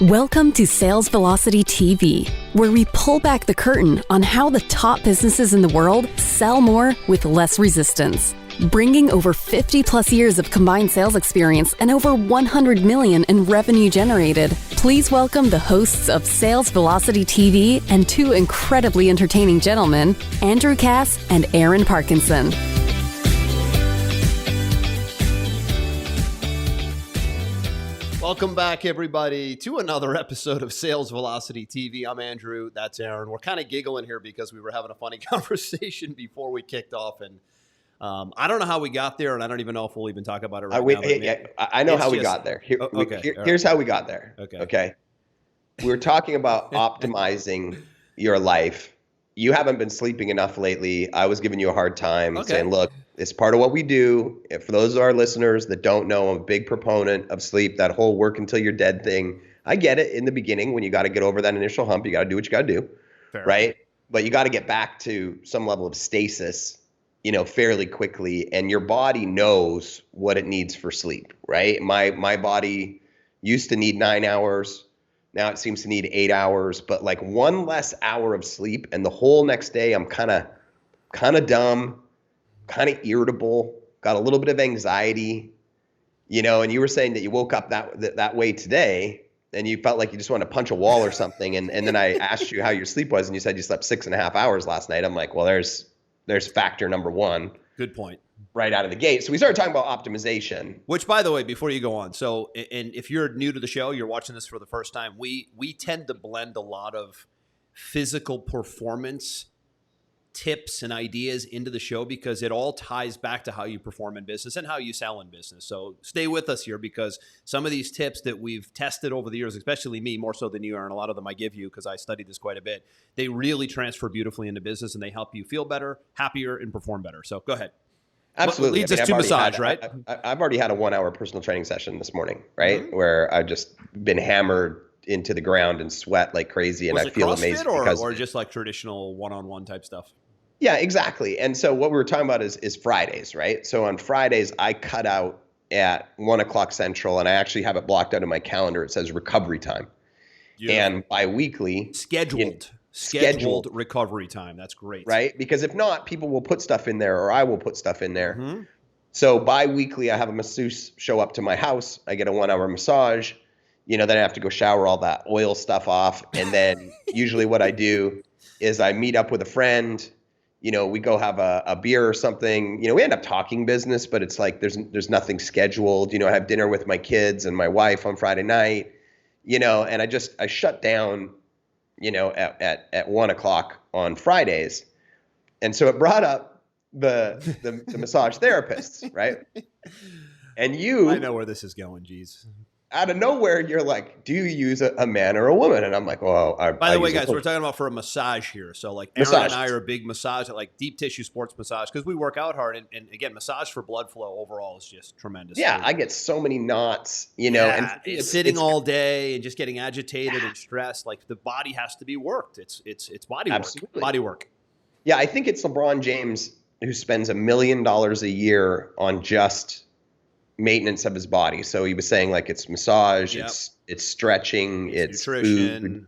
Welcome to Sales Velocity TV, where we pull back the curtain on how the top businesses in the world sell more with less resistance. Bringing over 50 plus years of combined sales experience and over 100 million in revenue generated, please welcome the hosts of Sales Velocity TV and two incredibly entertaining gentlemen, Andrew Cass and Aaron Parkinson. Welcome back, everybody, to another episode of Sales Velocity TV. I'm Andrew. That's Aaron. We're kind of giggling here because we were having a funny conversation before we kicked off, and I don't know how we got there, and I don't even know if we'll even talk about it right now. I know how we got there. Here's how we got there. Okay. We were talking about optimizing your life. You haven't been sleeping enough lately. I was giving you a hard time saying, look, it's part of what we do. And for those of our listeners that don't know, I'm a big proponent of sleep, that whole work until you're dead thing. I get it in the beginning when you got to get over that initial hump. You got to do what you got to do, right? But you got to get back to some level of stasis, fairly quickly. And your body knows what it needs for sleep, right? My body used to need 9 hours. Now it seems to need 8 hours, but like one less hour of sleep and the whole next day I'm kind of dumb, kind of irritable, got a little bit of anxiety, and you were saying that you woke up that way today and you felt like you just wanted to punch a wall or something. And then I asked you how your sleep was and you said you slept 6.5 hours last night. I'm like, well, there's factor number one. Good point. Right out of the gate. So we started talking about optimization. Which, by the way, before you go on, and if you're new to the show, you're watching this for the first time, we tend to blend a lot of physical performance tips and ideas into the show because it all ties back to how you perform in business and how you sell in business. So stay with us here because some of these tips that we've tested over the years, especially me, more so than you, Aaron, a lot of them I give you because I studied this quite a bit, they really transfer beautifully into business and they help you feel better, happier, and perform better. So go ahead. Absolutely. Leads us to massage, right? I've already had a 1 hour personal training session this morning, right? Mm-hmm. Where I've just been hammered into the ground and sweat like crazy. And I feel CrossFit amazing. Or just like traditional one-on-one type stuff? Yeah, exactly. And so what we were talking about is Fridays, right? So on Fridays, I cut out at 1 o'clock Central and I actually have it blocked out in my calendar. It says recovery time. Yeah. And bi-weekly. Scheduled recovery time. That's great. Right? Because if not, people will put stuff in there or I will put stuff in there. Mm-hmm. So bi-weekly, I have a masseuse show up to my house. I get a 1 hour massage. Then I have to go shower all that oil stuff off. And then usually what I do is I meet up with a friend. We go have a beer or something. We end up talking business, but it's like there's nothing scheduled. I have dinner with my kids and my wife on Friday night. And I shut down at 1 o'clock on Fridays. And so it brought up the massage therapists, right? And I know where this is going, geez. Out of nowhere, you're like, do you use a man or a woman? And I'm like, well, by the way, guys, we're talking about for a massage here. So like Aaron and I are a big massage, like deep tissue sports massage, because we work out hard. And again, massage for blood flow overall is just tremendous. Yeah, I get so many knots, and it's sitting all day and just getting agitated and stressed. Like the body has to be worked. It's body work. Absolutely. Body work. Yeah, I think it's LeBron James who spends $1 million a year on just maintenance of his body. So he was saying like it's massage, it's stretching, it's nutrition, food,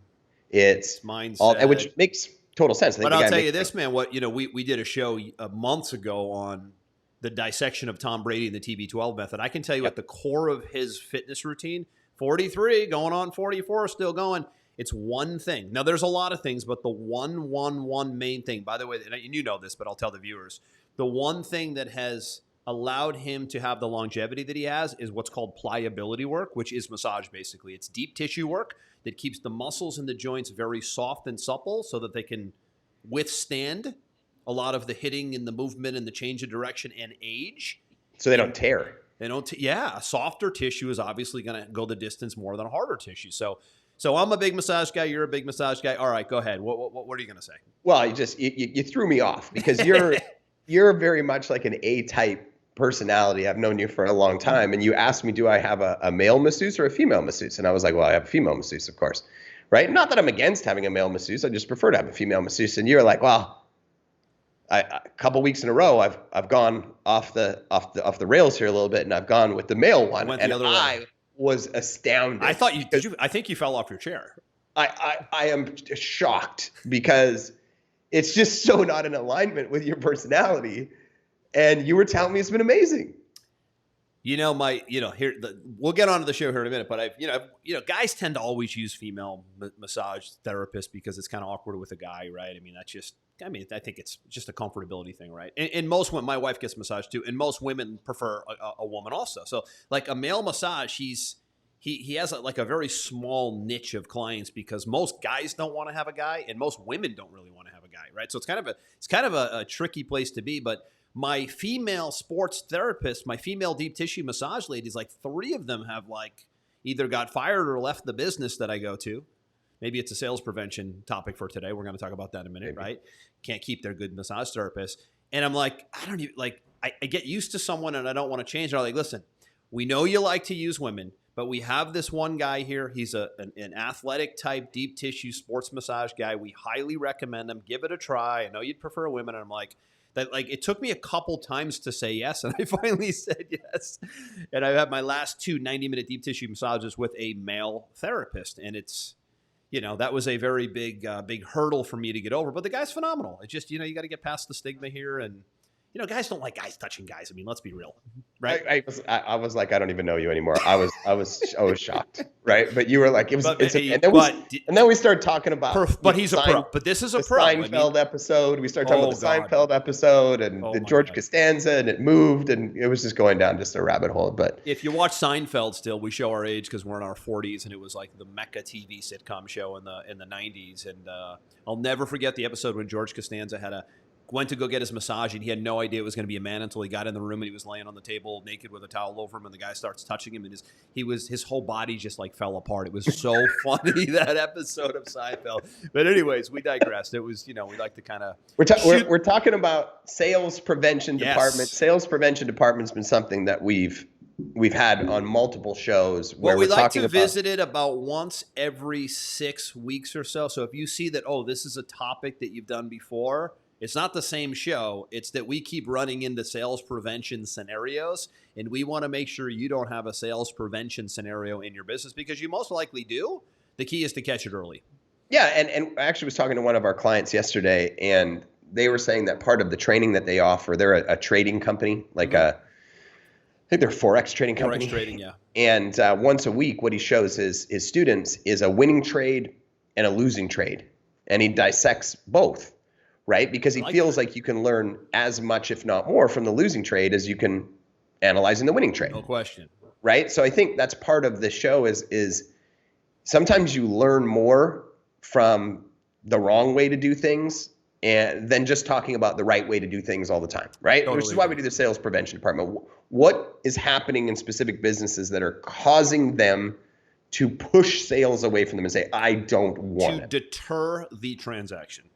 it's mindset, all, which makes total sense. But I'll tell you this, man, we did a show months ago on the dissection of Tom Brady and the TB12 method. I can tell you at the core of his fitness routine, 43 going on 44, still going. It's one thing. Now there's a lot of things, but the one main thing, by the way, and you know this, but I'll tell the viewers, the one thing that has allowed him to have the longevity that he has is what's called pliability work, which is massage basically. It's deep tissue work that keeps the muscles in the joints very soft and supple so that they can withstand a lot of the hitting and the movement and the change of direction and age. So they don't tear. They don't. Softer tissue is obviously going to go the distance more than a harder tissue. So I'm a big massage guy. You're a big massage guy. All right, go ahead. What are you going to say? Well, you threw me off because you're very much like an A-type personality. I've known you for a long time. And you asked me, do I have a male masseuse or a female masseuse? And I was like, well, I have a female masseuse, of course. Right? Not that I'm against having a male masseuse. I just prefer to have a female masseuse. And you're like, well, a couple weeks in a row, I've gone off the rails here a little bit, and I've gone with the male one. And I was astounded. I thought I think you fell off your chair. I am shocked because it's just so not in alignment with your personality. And you were telling me it's been amazing. We'll get onto the show here in a minute, but guys tend to always use female massage therapists because it's kind of awkward with a guy, right? I think it's just a comfortability thing, right? And most women, my wife gets massaged too, and most women prefer a woman also. So like a male massage, he has a very small niche of clients because most guys don't want to have a guy, and most women don't really want to have a guy, right? So it's kind of a tricky place to be, but my female sports therapist, my female deep tissue massage ladies, like 3 of them have either got fired or left the business that I go to. Maybe it's a sales prevention topic for today. We're going to talk about that in a minute, right? Can't keep their good massage therapists. And I'm like, I get used to someone and I don't want to change. And I'm like, listen, we know you like to use women, but we have this one guy here. He's an athletic type, deep tissue sports massage guy. We highly recommend him. Give it a try. I know you'd prefer women. And I'm like, it took me a couple times to say yes, and I finally said yes. And I've had my last 2 90-minute deep tissue massages with a male therapist, and it's, that was a very big hurdle for me to get over. But the guy's phenomenal. It's just, you got to get past the stigma here, and guys don't like guys touching guys. I mean, let's be real, right? I was like, I don't even know you anymore. I was shocked, right? But you were like, and then we started talking about. But he's a pro. But this is a pro. Seinfeld episode. We started talking about the Seinfeld episode and the George Costanza, and it moved, and it was just going down just a rabbit hole. But if you watch Seinfeld, still, we show our age because we're in our 40s, and it was like the Mecca TV sitcom show in the 90s, and I'll never forget the episode when George Costanza went to go get his massage, and he had no idea it was going to be a man until he got in the room and he was laying on the table naked with a towel over him, and the guy starts touching him, and his whole body just fell apart. It was so funny, that episode of Seinfeld. But anyways, we digressed. It was, we like to kind of we're talking about sales prevention department. Sales prevention department's been something that we've had on multiple shows where we like to visit it about once every 6 weeks or so. So if you see that, this is a topic that you've done before, it's not the same show. It's that we keep running into sales prevention scenarios, and we want to make sure you don't have a sales prevention scenario in your business because you most likely do. The key is to catch it early. Yeah, and I actually was talking to one of our clients yesterday, and they were saying that part of the training that they offer, they're a trading company, I think they're a Forex trading company. Forex trading, yeah. And once a week, what he shows his students is a winning trade and a losing trade, and he dissects both. Right? Because he feels like you can learn as much, if not more, from the losing trade as you can analyzing the winning trade. No question. Right? So I think that's part of the show is sometimes you learn more from the wrong way to do things than just talking about the right way to do things all the time. Right? Totally. Which is why we do the sales prevention department. What is happening in specific businesses that are causing them to push sales away from them and say, I don't want it? To deter the transaction.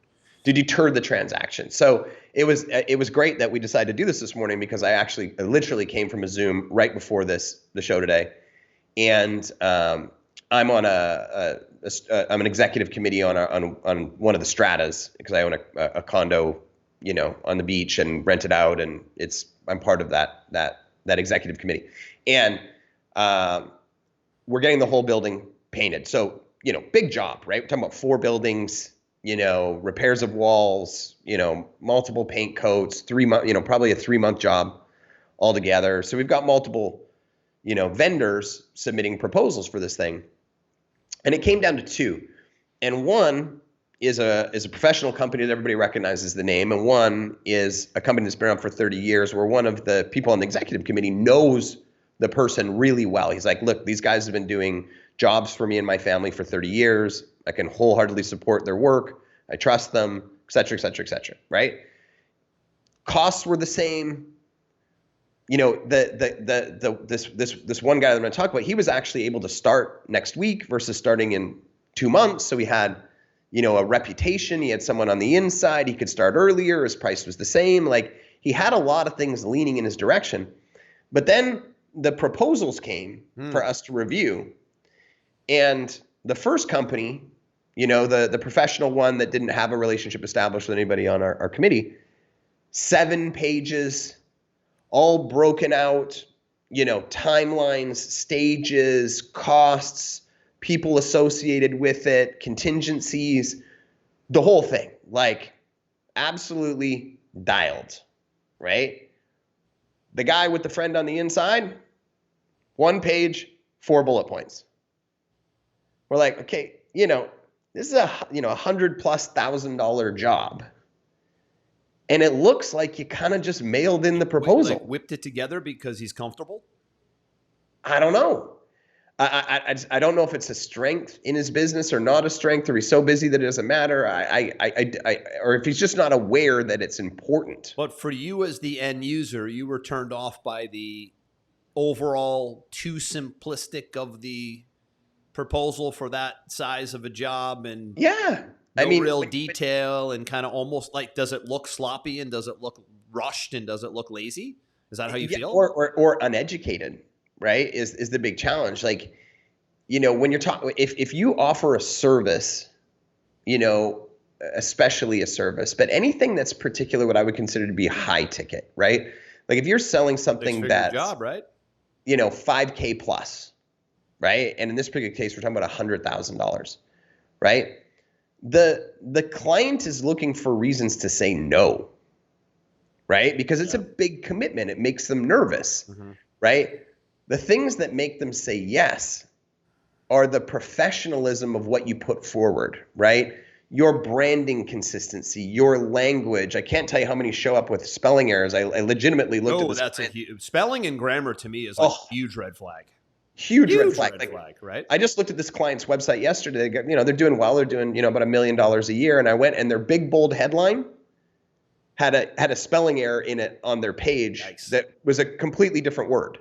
To deter the transaction. So it was great that we decided to do this morning because I literally came from a Zoom right before the show today, and I'm on I'm an executive committee on one of the stratas because I own a condo, on the beach and rent it out, and I'm part of that executive committee, and we're getting the whole building painted. So big job, right? We're talking about 4 buildings. Repairs of walls, multiple paint coats, 3 months, probably a 3-month job altogether. So we've got multiple, vendors submitting proposals for this thing. And it came down to 2. And one is a professional company that everybody recognizes the name. And one is a company that's been around for 30 years where one of the people on the executive committee knows the person really well. He's like, look, these guys have been doing jobs for me and my family for 30 years. I can wholeheartedly support their work. I trust them, et cetera, et cetera, et cetera, right? Costs were the same. This one guy that I'm going to talk about, he was actually able to start next week versus starting in 2 months. So he had, a reputation. He had someone on the inside. He could start earlier. His price was the same. He had a lot of things leaning in his direction. But then the proposals came for us to review. And the first company, the professional one that didn't have a relationship established with anybody on our committee, 7 pages, all broken out, timelines, stages, costs, people associated with it, contingencies, the whole thing, like absolutely dialed, right? The guy with the friend on the inside, 1 page, 4 bullet points. We're like, okay, this is a $100,000+ job. And it looks like you kind of just mailed in the proposal. Like whipped it together because he's comfortable? I don't know. I don't know if it's a strength in his business or not a strength, or he's so busy that it doesn't matter. Or if he's just not aware that it's important. But for you as the end user, you were turned off by the overall too simplistic of the proposal for that size of a job, and real detail, and kind of almost like, does it look sloppy, and does it look rushed, and does it look lazy? Is that how you feel? Or uneducated, right? Is the big challenge. Like, when you're talking, if you offer a service, especially a service, but anything that's particular, what I would consider to be high ticket, right? Like if you're selling something that's job, right? $5K plus, right? And in this particular case, we're talking about $100,000, right? The client is looking for reasons to say no, right? Because it's a big commitment. It makes them nervous, right? The things that make them say yes are the professionalism of what you put forward, right? Your branding consistency, your language. I can't tell you how many show up with spelling errors. I legitimately looked at this. That's spelling and grammar to me is like a huge red flag. Huge red flag, right? I just looked at this client's website yesterday. They're doing well. They're doing, about $1 million a year. And I went, and their big bold headline had a spelling error in it on their page. Nice. That was a completely different word.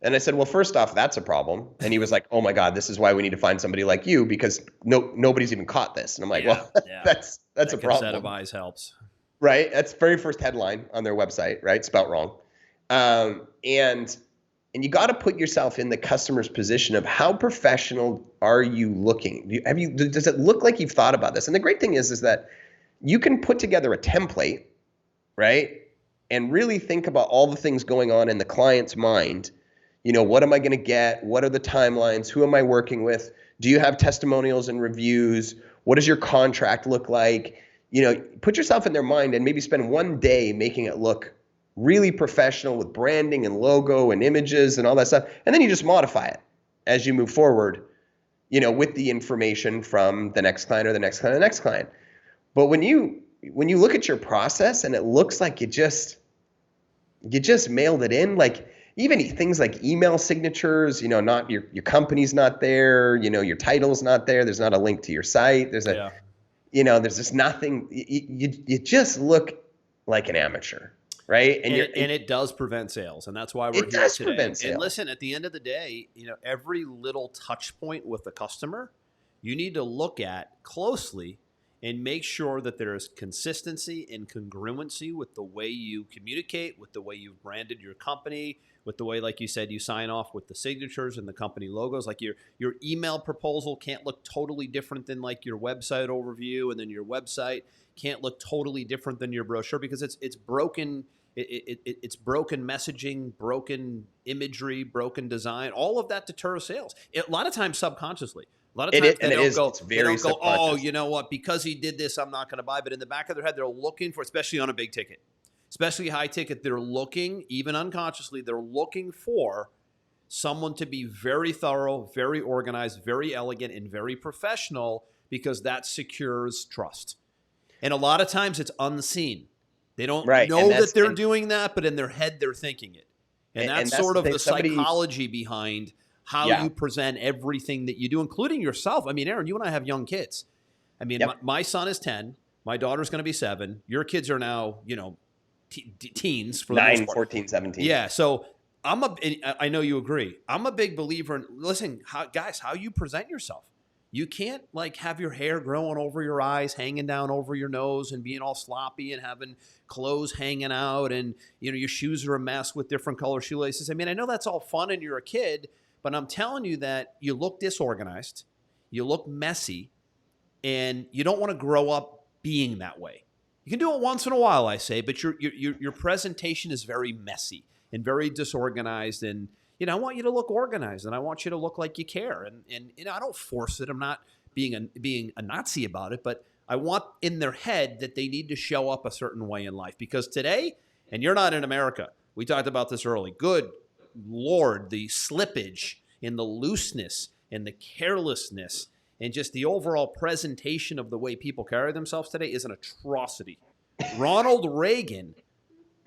And I said, well, first off, that's a problem. And he was like, oh my God, this is why we need to find somebody like you, because nobody's even caught this. And I'm like, that's a problem. Set of eyes helps. Right. That's very first headline on their website, right? Spelt wrong. And you got to put yourself in the customer's position of how professional are you looking? Does it look like you've thought about this? And the great thing is that you can put together a template, right? And really think about all the things going on in the client's mind. What am I going to get? What are the timelines? Who am I working with? Do you have testimonials and reviews? What does your contract look like? Put yourself in their mind and maybe spend one day making it look really professional with branding and logo and images and all that stuff. And then you just modify it as you move forward, with the information from the next client or the next client or the next client. But when you look at your process and it looks like you just mailed it in, like even things like email signatures, not your company's not there, your title's not there. There's not a link to your site. There's there's just nothing. You just look like an amateur. Right. And it does prevent sales. And that's why we're here today. And listen, at the end of the day, every little touch point with the customer, you need to look at closely and make sure that there is consistency and congruency with the way you communicate, with the way you've branded your company, with the way, like you said, you sign off with the signatures and the company logos. Like your email proposal can't look totally different than like your website overview, and then your website can't look totally different than your brochure, because it's broken. It's broken messaging, broken imagery, broken design. All of that deters sales. A lot of times subconsciously. A lot of times they don't go, oh, you know what? Because he did this, I'm not going to buy. But in the back of their head, they're looking for, especially on a big ticket, especially high ticket, they're looking, even unconsciously, they're looking for someone to be very thorough, very organized, very elegant, and very professional, because that secures trust. And a lot of times it's unseen. They don't know that they're doing that, but in their head, they're thinking it. And that's sort of the psychology behind how you present everything that you do, including yourself. I mean, Aaron, you and I have young kids. I mean, my son is 10. My daughter's going to be 7. Your kids are now, teens. For 9, 14, 17. Yeah, so I know you agree. I'm a big believer in, listen, guys, how you present yourself. You can't have your hair growing over your eyes, hanging down over your nose, and being all sloppy and having clothes hanging out, and your shoes are a mess with different color shoelaces. I mean, I know that's all fun and you're a kid, but I'm telling you that you look disorganized, you look messy, and you don't want to grow up being that way. You can do it once in a while, I say, but your presentation is very messy. and very disorganized. And, I want you to look organized, and I want you to look like you care. And I don't force it. I'm not being a Nazi about it, but I want in their head that they need to show up a certain way in life. Because today, and you're not in America, we talked about this early, good Lord, the slippage and the looseness and the carelessness and just the overall presentation of the way people carry themselves today is an atrocity. Ronald Reagan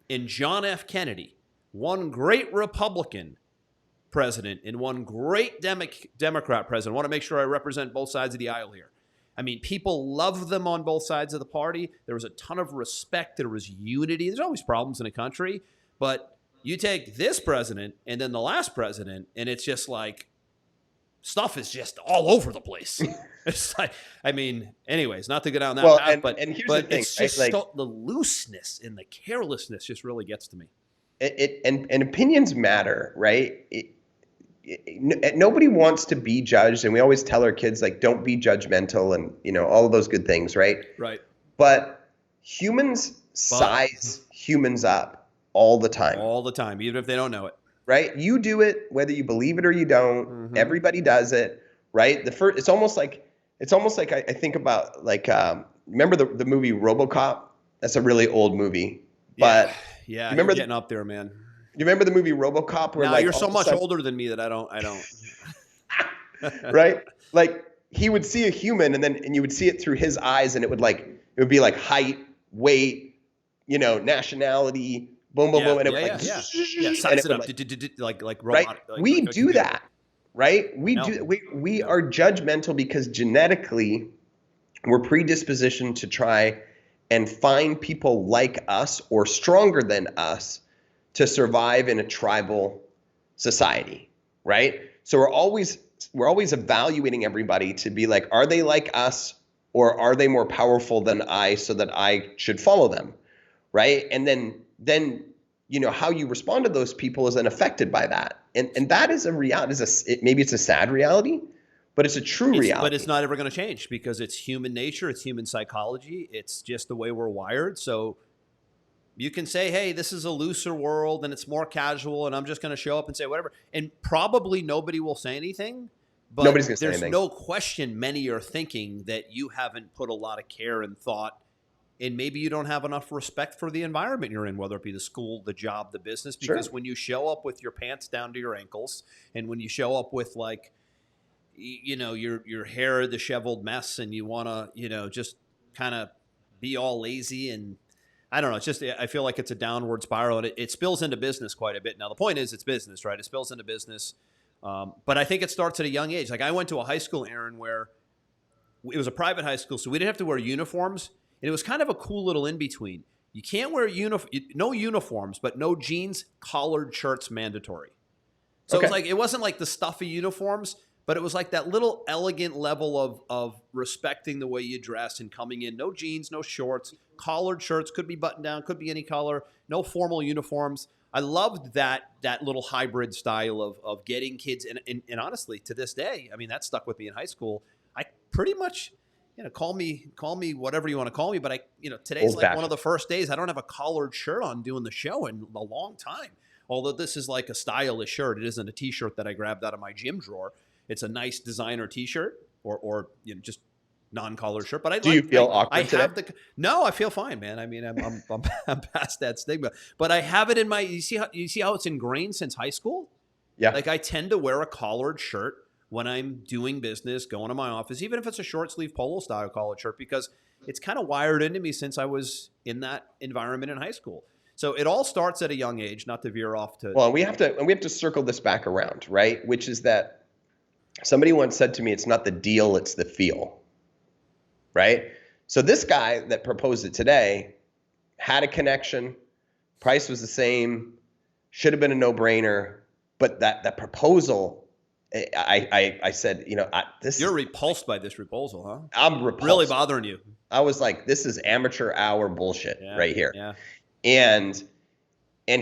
and John F. Kennedy, one great Republican president and one great Democrat president. I want to make sure I represent both sides of the aisle here. I mean, people love them on both sides of the party. There was a ton of respect. There was unity. There's always problems in a country, but you take this president and then the last president, and it's just like stuff is just all over the place. It's like, I mean, anyways, not to go down that path, but here's the thing, it's just right? The looseness and the carelessness just really gets to me. And opinions matter, right? Nobody wants to be judged, and we always tell our kids, like, don't be judgmental and, all of those good things, right? Right. But humans size humans up all the time. All the time, even if they don't know it. Right? You do it, whether you believe it or you don't. Mm-hmm. Everybody does it, right? It's almost like I think about, like, remember the movie RoboCop? That's a really old movie. But yeah, you're getting up there, man. You remember the movie RoboCop? Where, you're so much older than me that I don't. Right? Like, he would see a human, and you would see it through his eyes, and it would be like height, weight, nationality, boom, boom, boom, and it would size it up, like robotic. Right? We do that, right? We are judgmental because genetically we're predispositioned to try and find people like us or stronger than us to survive in a tribal society, right? So we're always evaluating everybody to be like, are they like us or are they more powerful than I so that I should follow them, right? And then how you respond to those people is then affected by that. And that is a reality. Maybe it's a sad reality, but it's a true reality. But it's not ever going to change because it's human nature. It's human psychology. It's just the way we're wired. So you can say, hey, this is a looser world and it's more casual and I'm just going to show up and say whatever. And probably nobody will say anything. But nobody's going to say anything. There's no question many are thinking that you haven't put a lot of care and thought, and maybe you don't have enough respect for the environment you're in, whether it be the school, the job, the business. Because when you show up with your pants down to your ankles and when you show up with, like, your hair a disheveled mess and you want to, just kind of be all lazy and I don't know. It's just, I feel like it's a downward spiral and it spills into business quite a bit. Now, the point is it's business, right? It spills into business. But I think it starts at a young age. Like, I went to a high school, Aaron, where it was a private high school, so we didn't have to wear uniforms. And it was kind of a cool little in-between. You can't wear no uniforms, but no jeans, collared shirts mandatory. So it wasn't like the stuffy uniforms, but it was like that little elegant level of respecting the way you dress and coming in. No jeans, no shorts, collared shirts, could be buttoned down, could be any color, no formal uniforms. I loved that little hybrid style of getting kids. And honestly, to this day, I mean, that stuck with me in high school. I pretty much, call me whatever you want to call me. But today's like one of the first days I don't have a collared shirt on doing the show in a long time. Although this is like a stylish shirt. It isn't a t-shirt that I grabbed out of my gym drawer. It's a nice designer t-shirt or just non-collared shirt. But do you feel awkward today? No, I feel fine, man. I mean, I'm past that stigma. But I have it in my. You see how it's ingrained since high school? Yeah. Like, I tend to wear a collared shirt when I'm doing business, going to my office, even if it's a short sleeve polo style collared shirt, because it's kind of wired into me since I was in that environment in high school. So it all starts at a young age, not to veer off to. Well, we have to circle this back around, right? Which is that somebody once said to me, it's not the deal, it's the feel, right? So this guy that proposed it today had a connection, price was the same, should have been a no-brainer, but that proposal, I said, this. You're repulsed by this proposal, huh? I'm repulsed. Really bothering you. I was like, this is amateur hour bullshit right here. Yeah. And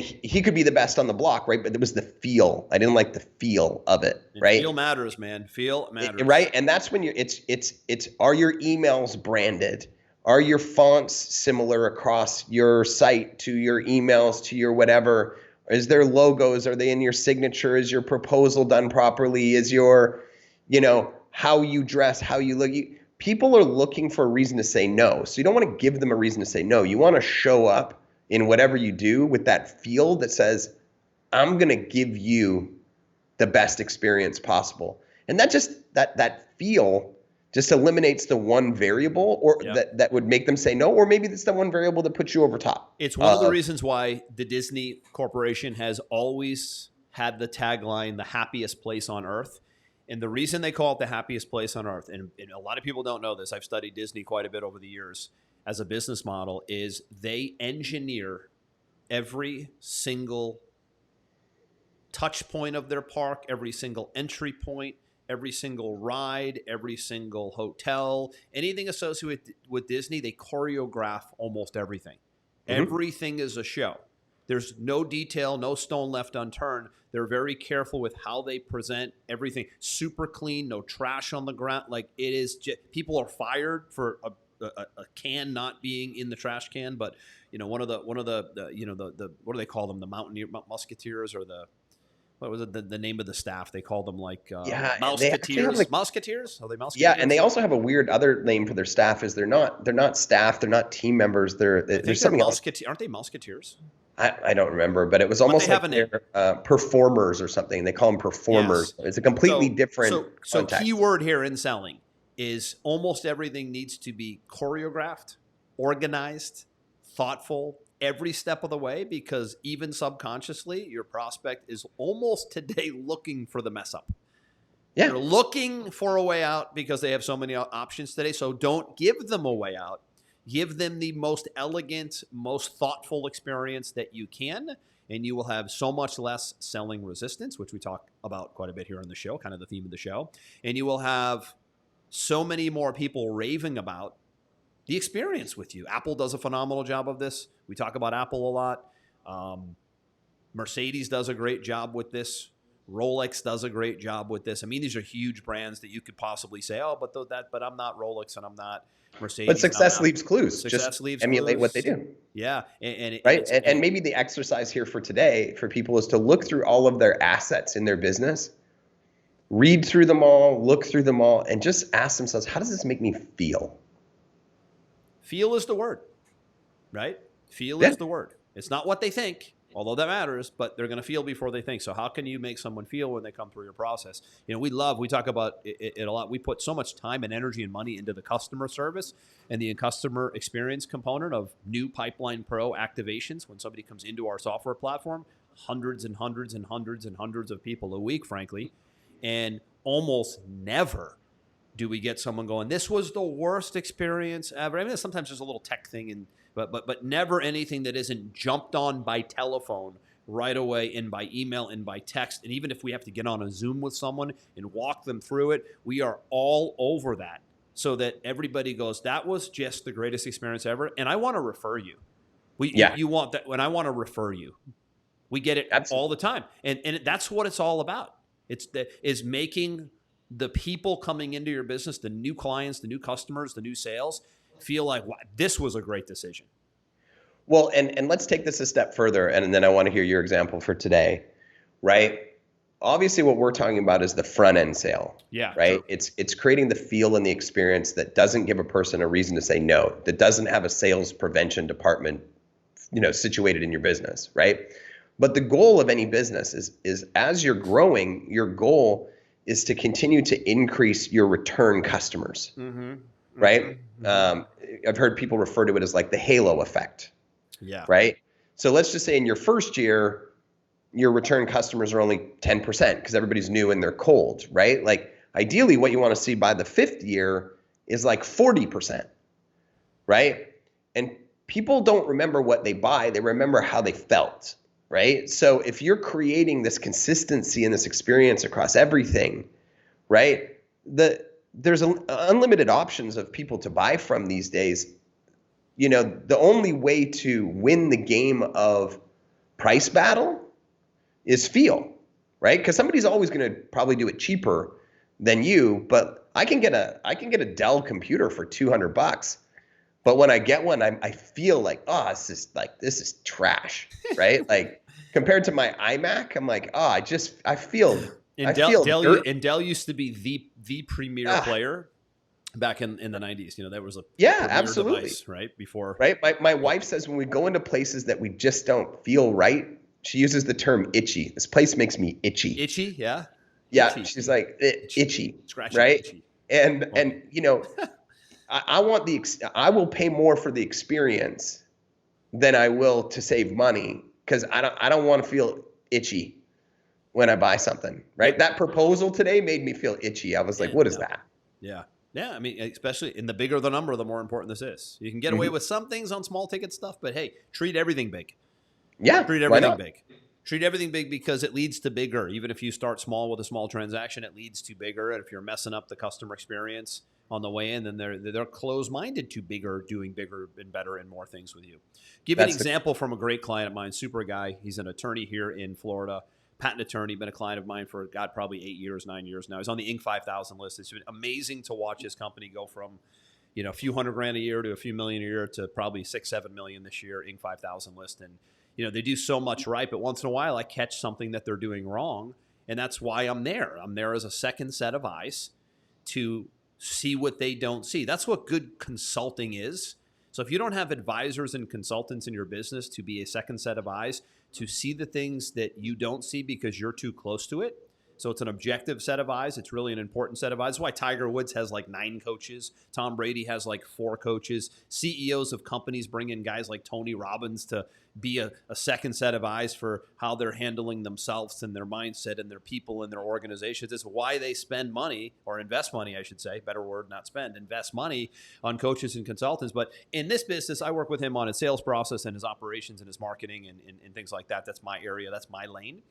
he could be the best on the block, right? But it was the feel. I didn't like the feel of it, right? Feel matters, man. Feel matters. Right? And that's when it's are your emails branded? Are your fonts similar across your site to your emails to your whatever? Is there logos? Are they in your signature? Is your proposal done properly? Is your, how you dress, how you look? People are looking for a reason to say no. So you don't want to give them a reason to say no. You want to show up in whatever you do with that feel that says, I'm going to give you the best experience possible. And that just, that feel just eliminates the one variable that would make them say no, or maybe it's the one variable that puts you over top. It's one of the reasons why the Disney Corporation has always had the tagline, the happiest place on earth. And the reason they call it the happiest place on earth, and a lot of people don't know this, I've studied Disney quite a bit over the years as a business model, is they engineer every single touch point of their park, every single entry point, every single ride, every single hotel, anything associated with Disney, they choreograph almost everything. Mm-hmm. Everything is a show. There's no detail, no stone left unturned. They're very careful with how they present everything. Super clean, no trash on the ground. Like it is, people are fired for a can not being in the trash can. But one of the what do they call them? The Mountaineer Musketeers, or the what was it? The name of the staff? They call them like Mouseketeers. Mouseketeers? Are they Mouseketeers? Yeah, and they also have a weird other name for their staff. Is they're not staff. They're not team members. There's something else. Aren't they Musketeers? I don't remember, but it was almost like they're performers or something. They call them performers. Yes. It's a completely different So key word here in selling is almost everything needs to be choreographed, organized, thoughtful, every step of the way, because even subconsciously, your prospect is almost today looking for the mess up. Yeah. They're looking for a way out because they have so many options today. So don't give them a way out. Give them the most elegant, most thoughtful experience that you can, and you will have so much less selling resistance, which we talk about quite a bit here on the show, kind of the theme of the show. And you will have so many more people raving about the experience with you. Apple does a phenomenal job of this. We talk about Apple a lot. Mercedes does a great job with this. Rolex does a great job with this. I mean, these are huge brands that you could possibly say, but I'm not Rolex and I'm not Mercedes. But success leaves clues. Success leaves emulate clues. What they do. Yeah. And maybe the exercise here for today for people is to look through all of their assets in their business, read through them all, look through them all, and just ask themselves, how does this make me feel? Feel is the word, right? Feel is the word. It's not what they think, although that matters, but they're going to feel before they think. So how can you make someone feel when they come through your process? We talk about it a lot. We put so much time and energy and money into the customer service and the customer experience component of new Pipeline Pro activations. When somebody comes into our software platform, hundreds and hundreds and hundreds and hundreds of people a week, frankly, and almost never do we get someone going, this was the worst experience ever. I mean, sometimes there's a little tech thing, but never anything that isn't jumped on by telephone right away and by email and by text. And even if we have to get on a Zoom with someone and walk them through it, we are all over that so that everybody goes, that was just the greatest experience ever. And I want to refer you. You want that when I want to refer you. We get it all the time. And that's what it's all about. Is making the people coming into your business, the new clients, the new customers, the new sales, feel like, wow, this was a great decision. Well, and let's take this a step further, and then I want to hear your example for today, right? Obviously, what we're talking about is the front end sale, right? True. It's creating the feel and the experience that doesn't give a person a reason to say no, that doesn't have a sales prevention department, situated in your business, right? But the goal of any business is as you're growing, your goal is to continue to increase your return customers, right? Mm-hmm. I've heard people refer to it as like the halo effect, right? So let's just say in your first year, your return customers are only 10% because everybody's new and they're cold, right? Like ideally what you want to see by the 5th year is like 40%, right? And people don't remember what they buy, they remember how they felt. Right? So if you're creating this consistency and this experience across everything, right? There's unlimited options of people to buy from these days. The only way to win the game of price battle is feel, right? Because somebody's always going to probably do it cheaper than you, but I can get a Dell computer for $200. But when I get one, I feel like, this is trash, right? Like, compared to my iMac, I'm like, oh, I feel. Dell used to be the premier player back in the 90s. That was a absolutely device, right? Before, right. My wife says when we go into places that we just don't feel right, she uses the term itchy. This place makes me itchy. Itchy, yeah. Yeah, itchy. She's like itchy, scratchy, right? Itchy. And I want I will pay more for the experience than I will to save money, because I don't want to feel itchy when I buy something, right? That proposal today made me feel itchy. I was like, what is that? Yeah. Yeah. I mean, especially in the bigger the number, the more important this is. You can get away with some things on small ticket stuff, but hey, treat everything big. Yeah. Treat everything big. Treat everything big, because it leads to bigger. Even if you start small with a small transaction, it leads to bigger. And if you're messing up the customer experience on the way in, then they're closed-minded to doing bigger and better and more things with you. Give an example from a great client of mine, super guy. He's an attorney here in Florida, patent attorney, been a client of mine for, probably 8 years, 9 years now. He's on the Inc. 5000 list. It's been amazing to watch his company go from, a few $100,000 a year to a few million a year to probably $6-7 million this year, Inc. 5000 list. And, they do so much right, but once in a while I catch something that they're doing wrong. And that's why I'm there. I'm there as a second set of eyes to see what they don't see. That's what good consulting is. So if you don't have advisors and consultants in your business to be a second set of eyes, to see the things that you don't see because you're too close to it. So it's an objective set of eyes. It's really an important set of eyes. That's why Tiger Woods has like 9 coaches. Tom Brady has like 4 coaches. CEOs of companies bring in guys like Tony Robbins to be a second set of eyes for how they're handling themselves and their mindset and their people and their organizations. It's why they spend money, or invest money, I should say. Better word, not spend. Invest money on coaches and consultants. But in this business, I work with him on his sales process and his operations and his marketing and things like that. That's my area. That's my lane.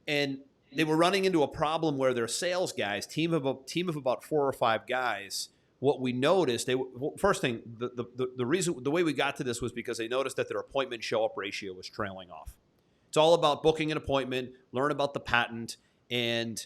And they were running into a problem where their sales guys, team of about 4 or 5 guys, what we noticed, first thing, the way we got to this was because they noticed that their appointment show-up ratio was trailing off. It's all about booking an appointment, learn about the patent, and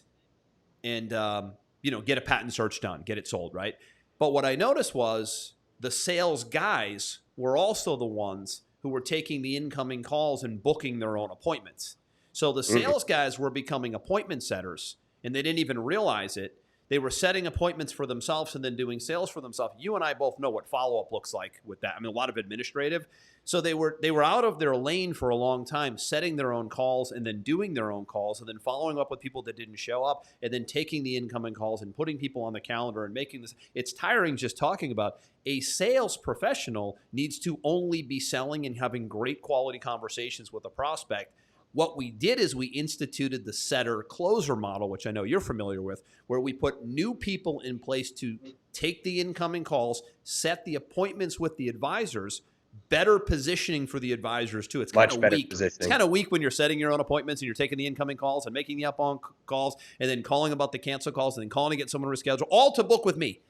get a patent search done, get it sold, right? But what I noticed was the sales guys were also the ones who were taking the incoming calls and booking their own appointments. So the sales guys were becoming appointment setters, and they didn't even realize it. They were setting appointments for themselves and then doing sales for themselves. You and I both know what follow-up looks like with that. I mean, a lot of administrative. So they were out of their lane for a long time, setting their own calls and then doing their own calls and then following up with people that didn't show up and then taking the incoming calls and putting people on the calendar and making this. It's tiring just talking about. A sales professional needs to only be selling and having great quality conversations with a prospect. What we did is we instituted the setter-closer model, which I know you're familiar with, where we put new people in place to take the incoming calls, set the appointments with the advisors, better positioning for the advisors too. It's kind of weak. It's kind of weak when you're setting your own appointments and you're taking the incoming calls and making the outbound calls and then calling about the cancel calls and then calling to get someone to reschedule, all to book with me.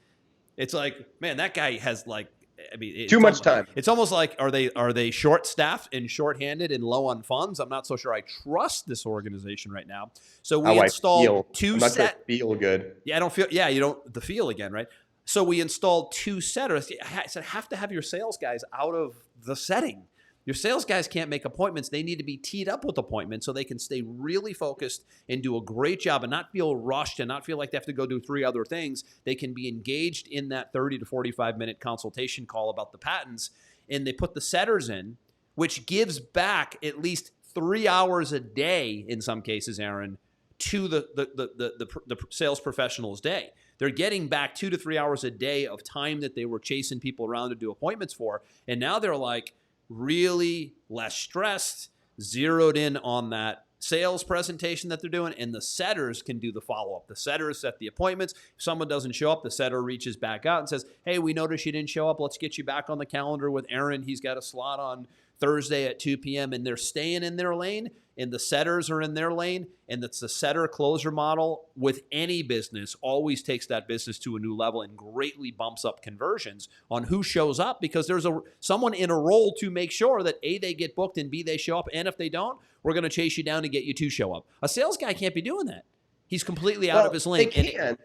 It's like, man, that guy has too much time. It's almost like, are they short-staffed and short-handed and low on funds? I'm not so sure I trust this organization right now. So we installed 2 sets. Feel good. Yeah, I don't feel. Yeah, you don't the feel again, right? So we installed 2 setters. I said, have to have your sales guys out of the setting. Your sales guys can't make appointments. They need to be teed up with appointments so they can stay really focused and do a great job and not feel rushed and not feel like they have to go do 3 other things. They can be engaged in that 30 to 45-minute consultation call about the patents, and they put the setters in, which gives back at least 3 hours a day in some cases, Aaron, to the sales professional's day. They're getting back 2 to 3 hours a day of time that they were chasing people around to do appointments for, and now they're like, really less stressed, zeroed in on that sales presentation that they're doing, and the setters can do the follow-up. The setters set the appointments. If someone doesn't show up, the setter reaches back out and says, hey, we noticed you didn't show up. Let's get you back on the calendar with Aaron. He's got a slot on Thursday at 2 p.m., and they're staying in their lane, and the setters are in their lane, and it's the setter-closer model with any business always takes that business to a new level and greatly bumps up conversions on who shows up, because there's someone in a role to make sure that A, they get booked, and B, they show up, and if they don't, we're going to chase you down to get you to show up. A sales guy can't be doing that. He's completely out of his lane. They can,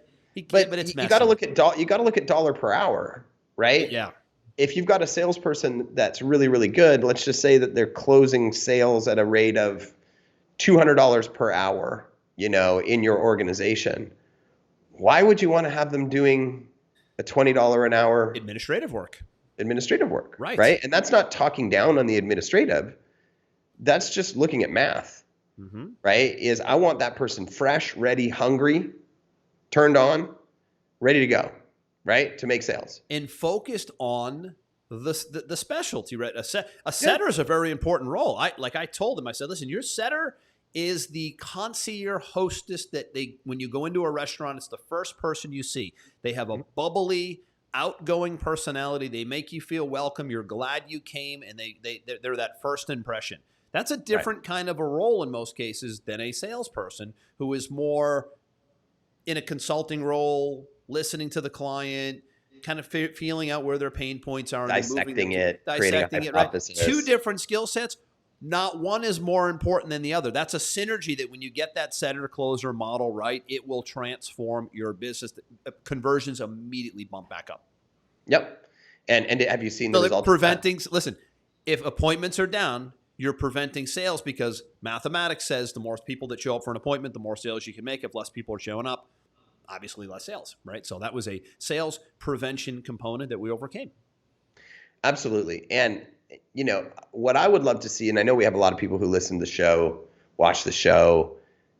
but it's messy. You got to look at dollar per hour, right? Yeah. If you've got a salesperson that's really, really good, let's just say that they're closing sales at a rate of $200 per hour, in your organization, why would you want to have them doing a $20 an hour administrative work, right? And that's not talking down on the administrative. That's just looking at math, right? Is I want that person fresh, ready, hungry, turned on, ready to go, right? To make sales. And focused on the specialty, right? A setter is a very important role. I told them, I said, listen, your setter is the concierge hostess that when you go into a restaurant, it's the first person you see. They have a bubbly, outgoing personality. They make you feel welcome. You're glad you came, and they're that first impression. That's a different kind of a role in most cases than a salesperson who is more in a consulting role, listening to the client, kind of feeling out where their pain points are. Dissecting it, creating a hypothesis. Right? Two different skill sets. Not one is more important than the other. That's a synergy that when you get that setter-closer model right, it will transform your business. Conversions immediately bump back up. Yep. And have you seen the results? Listen, if appointments are down, you're preventing sales because mathematics says the more people that show up for an appointment, the more sales you can make. If less people are showing up, obviously less sales, right? So that was a sales prevention component that we overcame. Absolutely. And what I would love to see, and I know we have a lot of people who listen to the show, watch the show,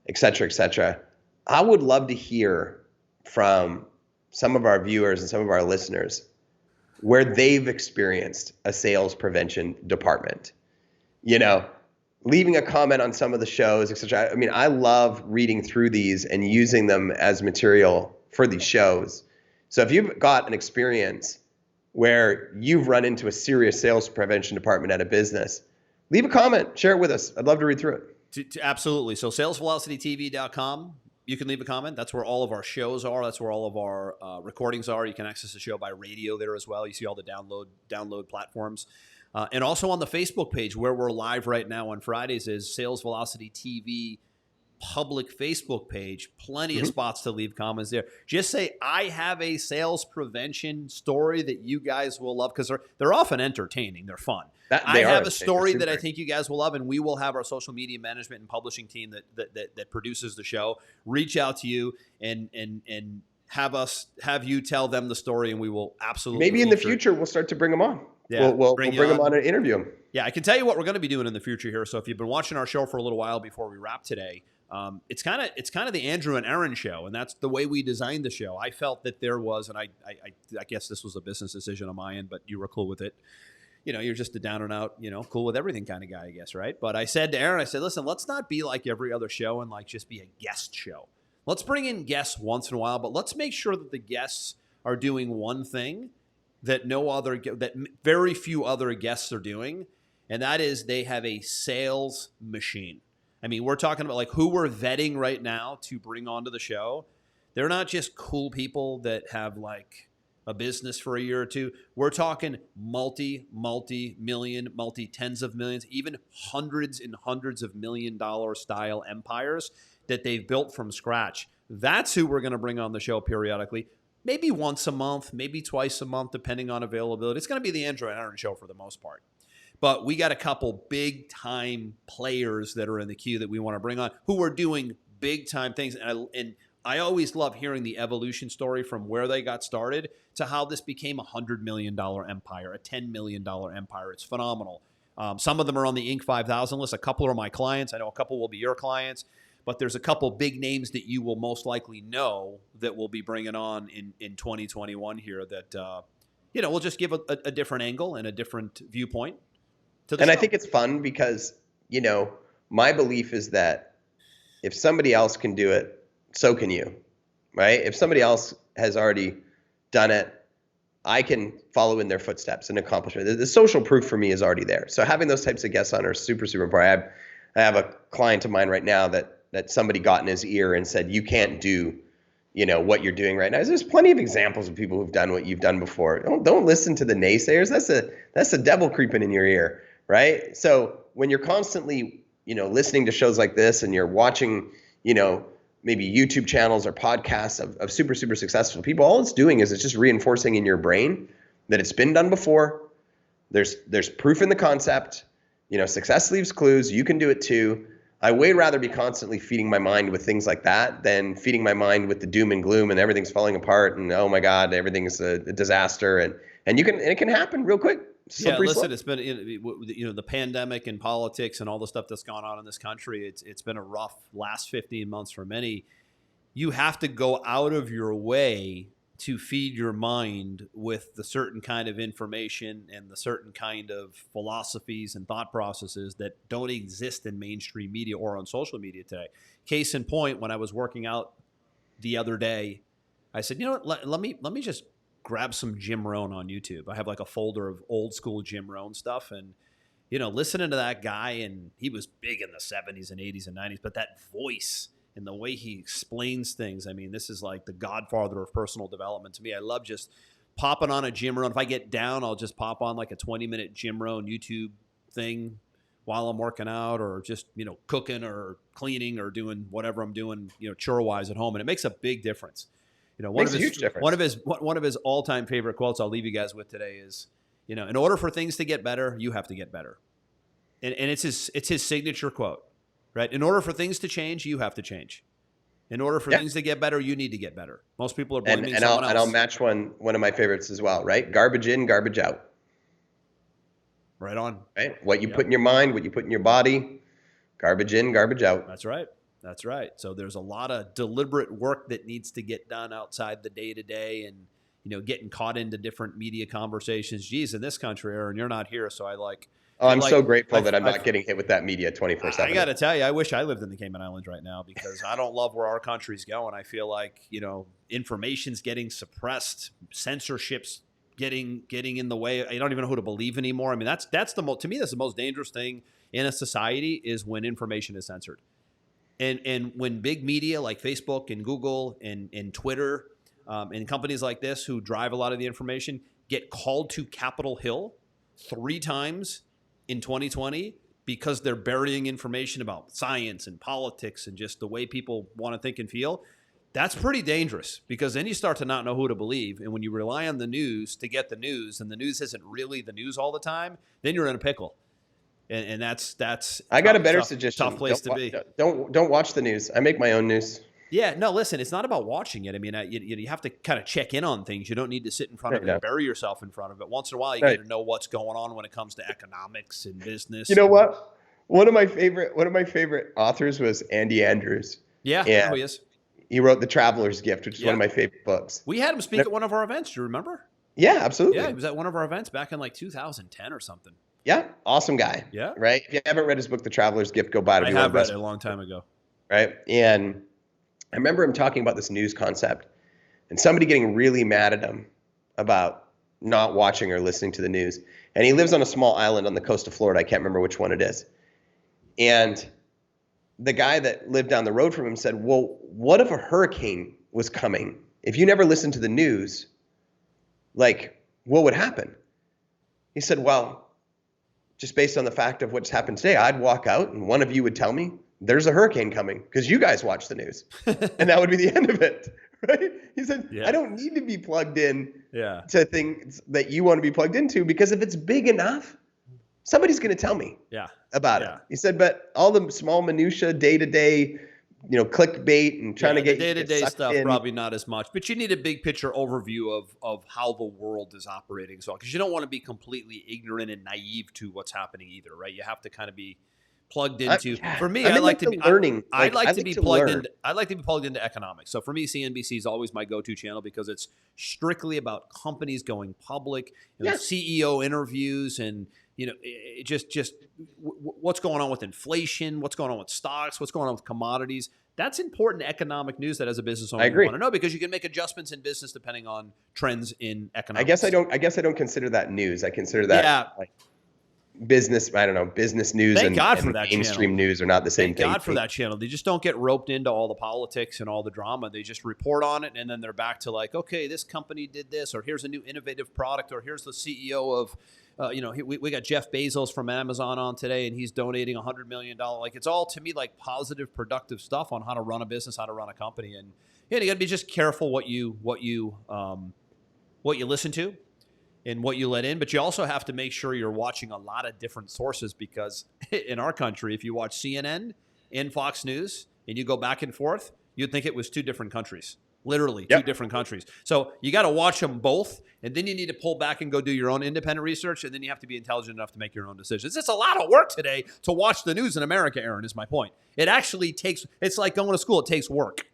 et cetera, I would love to hear from some of our viewers and some of our listeners where they've experienced a sales prevention department. Leaving a comment on some of the shows, et cetera. I mean, I love reading through these and using them as material for these shows. So if you've got an experience where you've run into a serious sales prevention department at a business, leave a comment, share it with us. I'd love to read through it. Absolutely. So salesvelocitytv.com, you can leave a comment. That's where all of our shows are. That's where all of our recordings are. You can access the show by radio there as well. You see all the download platforms. And also on the Facebook page where we're live right now on Fridays is Sales Velocity TV public Facebook page. Plenty of spots to leave comments there. Just say, I have a sales prevention story that you guys will love because they're often entertaining. They're fun. I have a story that I think you guys will love, and we will have our social media management and publishing team that produces the show reach out to you and have you tell them the story, and we will absolutely. Maybe in the future we'll start to bring them on. Yeah, we'll bring them on and interview them. Yeah, I can tell you what we're going to be doing in the future here. So if you've been watching our show for a little while before we wrap today, it's kind of the Andrew and Aaron show, and that's the way we designed the show. I felt that there was, and I guess this was a business decision on my end, but you were cool with it. You're just a down and out, cool with everything kind of guy, I guess, right? But I said to Aaron, listen, let's not be like every other show and just be a guest show. Let's bring in guests once in a while, but let's make sure that the guests are doing one thing that very few other guests are doing, and that is they have a sales machine. I mean, we're talking about who we're vetting right now to bring onto the show. They're not just cool people that have a business for a year or two. We're talking multi-million, multi-tens of millions, even hundreds and hundreds of $1,000,000 style empires that they've built from scratch. That's who we're going to bring on the show periodically. Maybe once a month, maybe twice a month, depending on availability. It's going to be the Andrew and Aaron show for the most part. But we got a couple big-time players that are in the queue that we want to bring on who are doing big-time things. And I always love hearing the evolution story from where they got started to how this became a $100 million empire, a $10 million empire. It's phenomenal. Some of them are on the Inc. 5000 list. A couple are my clients. I know a couple will be your clients. But there's a couple big names that you will most likely know that we'll be bringing on in 2021 here that, we'll just give a different angle and a different viewpoint to the show. I think it's fun because, my belief is that if somebody else can do it, so can you, right? If somebody else has already done it, I can follow in their footsteps and accomplish it. The social proof for me is already there. So having those types of guests on are super, super important. I have a client of mine right now that somebody got in his ear and said, you can't do, what you're doing right now. There's plenty of examples of people who've done what you've done before. Don't listen to the naysayers. That's the devil creeping in your ear, right? So when you're constantly, listening to shows like this and you're watching, maybe YouTube channels or podcasts of super, super successful people, all it's doing is it's just reinforcing in your brain that it's been done before. There's proof in the concept. Success leaves clues. You can do it too. I way rather be constantly feeding my mind with things like that than feeding my mind with the doom and gloom and everything's falling apart and oh my God, everything's a disaster and it can happen real quick. Yeah, listen, it's been the pandemic and politics and all the stuff that's gone on in this country. It's been a rough last 15 months for many. You have to go out of your way to feed your mind with the certain kind of information and the certain kind of philosophies and thought processes that don't exist in mainstream media or on social media today. Case in point, when I was working out the other day, I said, you know what, let me just grab some Jim Rohn on YouTube. I have like a folder of old school Jim Rohn stuff, and listening to that guy, and he was big in the 70s and 80s and 90s, but that voice and the way he explains things. I mean, this is like the godfather of personal development to me. I love just popping on a Jim Rohn. If I get down, I'll just pop on like a 20-minute Jim Rohn YouTube thing while I'm working out or just, cooking or cleaning or doing whatever I'm doing, chore-wise at home. And it makes a big difference. One of his all-time favorite quotes I'll leave you guys with today is, in order for things to get better, you have to get better. And it's his signature quote. Right. In order for things to change, you have to change. In order for things to get better, you need to get better. Most people are blaming someone else. And I'll match one of my favorites as well. Right. Garbage in, garbage out. Right on. Right. What you put in your mind, what you put in your body, garbage in, garbage out. That's right. That's right. So there's a lot of deliberate work that needs to get done outside the day-to-day and, getting caught into different media conversations. Geez, in this country, Aaron, you're not here. So I'm so grateful that I'm not getting hit with that media 24/7. I got to tell you, I wish I lived in the Cayman Islands right now because I don't love where our country's going. I feel like, information's getting suppressed, censorship's getting in the way. I don't even know who to believe anymore. I mean, to me, that's the most dangerous thing in a society is when information is censored. And when big media like Facebook and Google and Twitter and companies like this who drive a lot of the information get called to Capitol Hill 3 times in 2020 because they're burying information about science and politics and just the way people want to think and feel, that's pretty dangerous because then you start to not know who to believe. And when you rely on the news to get the news and the news isn't really the news all the time, then you're in a pickle. And that's I got a better suggestion. Tough place to be. Don't watch the news. I make my own news. Yeah, no, listen, it's not about watching it. I mean, you have to kind of check in on things. You don't need to sit in front of it and bury yourself in front of it. Once in a while, you got to know what's going on when it comes to economics and business. You know what? One of my favorite authors was Andy Andrews. Yeah, I know he is. He wrote The Traveler's Gift, which is one of my favorite books. We had him speak at one of our events. Do you remember? Yeah, absolutely. Yeah, he was at one of our events back in like 2010 or something. Yeah, awesome guy. Yeah. Right? If you haven't read his book, The Traveler's Gift, go buy it. I have read it a long time ago. Right? And I remember him talking about this news concept and somebody getting really mad at him about not watching or listening to the news. And he lives on a small island on the coast of Florida. I can't remember which one it is. And the guy that lived down the road from him said, well, what if a hurricane was coming? If you never listened to the news, like, what would happen? He said, well, just based on the fact of what's happened today, I'd walk out and one of you would tell me there's a hurricane coming because you guys watch the news. And that would be the end of it. Right? He said, I don't need to be plugged in to things that you want to be plugged into because if it's big enough, somebody's going to tell me about it. He said, but all the small minutia, day-to-day, clickbait and trying to get day-to-day stuff, probably not as much. But you need a big picture overview of how the world is operating as well, because you don't want to be completely ignorant and naive to what's happening either, right? You have to kind of be plugged into. For me, I like to be learning. I'd like to be plugged into economics. So for me, CNBC is always my go-to channel because it's strictly about companies going public, CEO interviews, and just what's going on with inflation, what's going on with stocks, what's going on with commodities. That's important economic news that as a business owner you want to know because you can make adjustments in business depending on trends in economics. I guess I don't consider that news. I consider that business. I don't know, business news and mainstream news are not the same thing. Thank God for that channel. They just don't get roped into all the politics and all the drama. They just report on it and then they're back to like, okay, this company did this, or here's a new innovative product, or here's the CEO of we got Jeff Bezos from Amazon on today, and he's donating $100 million. Like, it's all to me like positive, productive stuff on how to run a business, how to run a company, and you got to be just careful what you listen to and what you let in. But you also have to make sure you're watching a lot of different sources because in our country, if you watch CNN, in Fox News and you go back and forth, you'd think it was two different countries. Literally, two different countries. So you got to watch them both, and then you need to pull back and go do your own independent research, and then you have to be intelligent enough to make your own decisions. It's a lot of work today to watch the news in America, Aaron, is my point. It actually takes, it's like going to school. It takes work.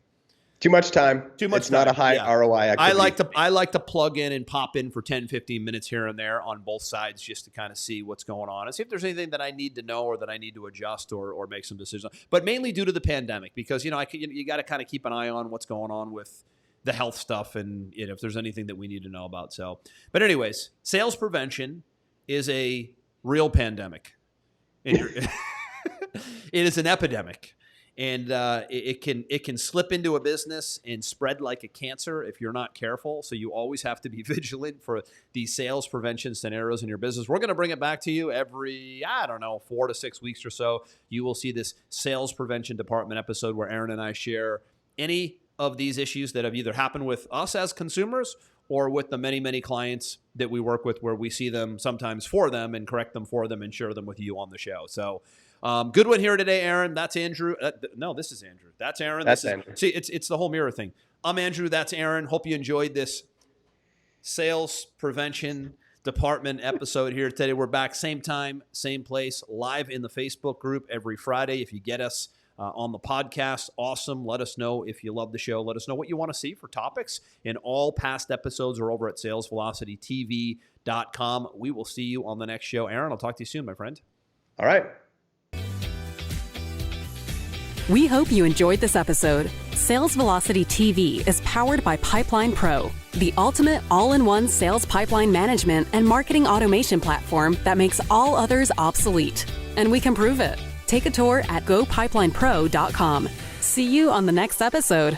Too much time. It's not a high ROI activity. I like to plug in and pop in for 10, 15 minutes here and there on both sides just to kind of see what's going on and see if there's anything that I need to know or that I need to adjust or make some decisions. But mainly due to the pandemic, because you got to kind of keep an eye on what's going on with the health stuff and if there's anything that we need to know about. So, but anyways, sales prevention is a real pandemic. It is an epidemic. And it can slip into a business and spread like a cancer if you're not careful. So you always have to be vigilant for these sales prevention scenarios in your business. We're going to bring it back to you every, 4 to 6 weeks or so. You will see this sales prevention department episode where Aaron and I share any of these issues that have either happened with us as consumers or with the many, many clients that we work with where we see them sometimes for them and correct them for them and share them with you on the show. So good one here today, Aaron. That's Andrew. No, this is Andrew. That's Aaron. That's Andrew. See, it's the whole mirror thing. I'm Andrew. That's Aaron. Hope you enjoyed this sales prevention department episode here today. We're back same time, same place, live in the Facebook group every Friday. If you get us on the podcast, awesome. Let us know if you love the show. Let us know what you want to see for topics. And all past episodes are over at salesvelocitytv.com. We will see you on the next show. Aaron, I'll talk to you soon, my friend. All right. We hope you enjoyed this episode. Sales Velocity TV is powered by Pipeline Pro, the ultimate all-in-one sales pipeline management and marketing automation platform that makes all others obsolete. And we can prove it. Take a tour at gopipelinepro.com. See you on the next episode.